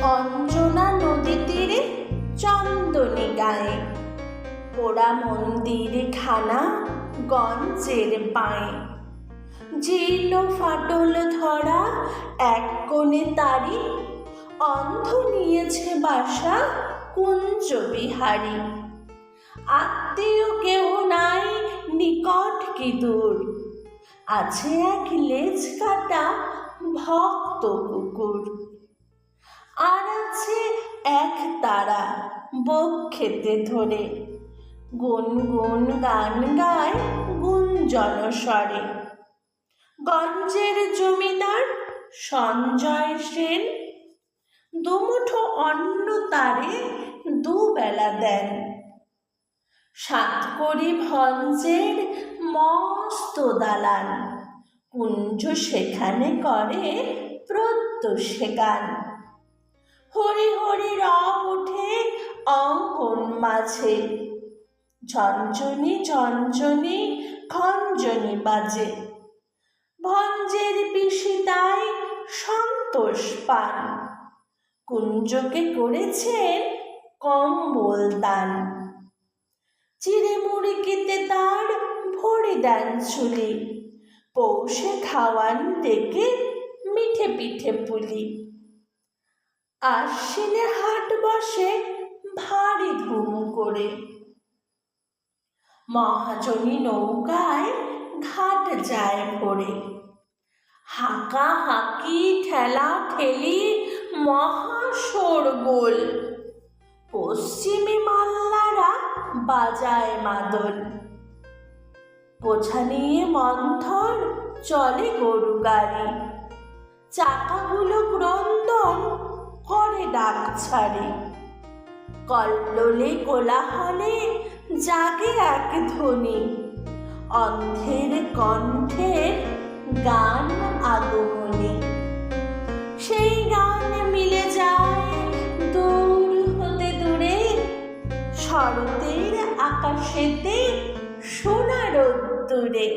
অঞ্জনা নদী তীরে চন্দনী গায়ে, পোড়া মন্দির খানা গঞ্জের পায়ে। জীর্ণ ফাটল ধরা এক কোণে তারি, অন্ধ নিয়েছে বাসা কুঞ্জ বিহারী। আত্মীয় কেহ নাই নিকট কি দূর, আছে এক লেজ কাটা ভক্ত কুকুর। আর আছে এক তারা বক্ষেতে ধরে, গুনগুন গান গায় গুঞ্জন স্বরে। গঞ্জের জমিদার সঞ্জয় সেন, দুমুঠো অন্ন তারে দুবেলা দেন। সাতকড়ি ভঞ্জের মস্ত দালান, কুঞ্জ সেখানে করে প্রত্যুষে গান। হরি হরি রব ওঠে অঙ্কন মাঝে, ঝঞ্ঝনি ঝঞ্ঝনি খঞ্জনি বাজে। ভঞ্জের পিসি তাই সন্তোষ পান, কুঞ্জকে করেছেন কম্বল দান। চিড়ে মুড়িকিতে তার ভরে দেন ঝুলি, পৌষে খাওয়ান ডেকে মিঠে পিঠে পুলি। আশ্বিনে হাট বসে ভারী ধুম করে, মহাজনী নৌকায় ঘাট যায় ভরে। হাঁকা হাঁকি ঠেলা ঠেলি মহা শোরগোল, পশ্চিমে মাল্লারা বাজায় মাদল। বোঝা নিয়ে মন্থর চলে গরু গাড়ি, চাকাগুলো ক্রন্দন করে ডাক ছাড়ে। কল্লোলে কোলাহলে জাগে এক ধ্বনি, অন্ধের কণ্ঠের গান আগমনী। সেই গান মিলে যায় দূর হতে দূরে, শরতের আকাশেতে সোনা রোদ্দুরে।